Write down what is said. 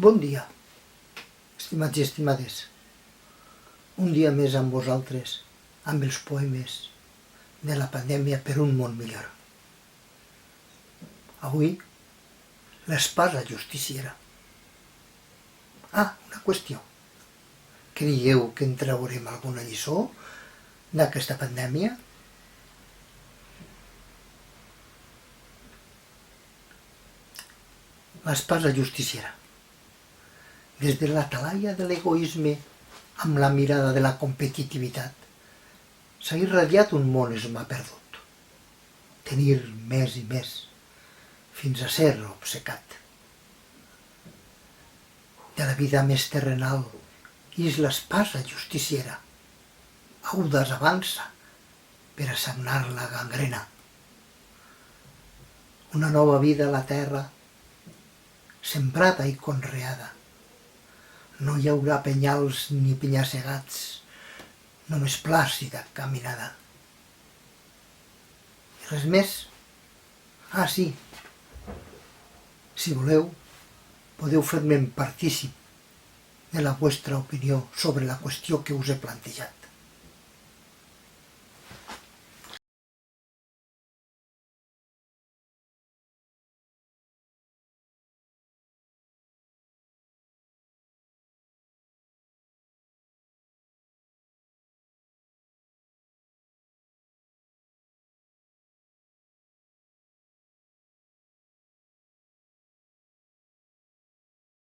Bon dia, estimats i estimades. Un dia més amb vosaltres, amb els poemes de la pandèmia per un món millor. Avui, l'espasa justiciera. Una qüestió. Creieu que en traurem alguna lliçó d'aquesta pandèmia? L'espasa justiciera. Des de la talaia de l'egoisme amb la mirada de la competitivitat, s'ha irradiat un món esmà perdut. Tenir més i més, fins a ser obcecat. De la vida més terrenal ix l'espasa justiciera, audaç avança per a sagnar la gangrena. Una nova vida a la terra, sembrada i conreada. No hi haurà penyals ni penya-segats, només plàcida caminada. I res més? Sí. Si voleu, podeu fer-me'n partícip de la vostra opinió sobre la qüestió que us he plantejat.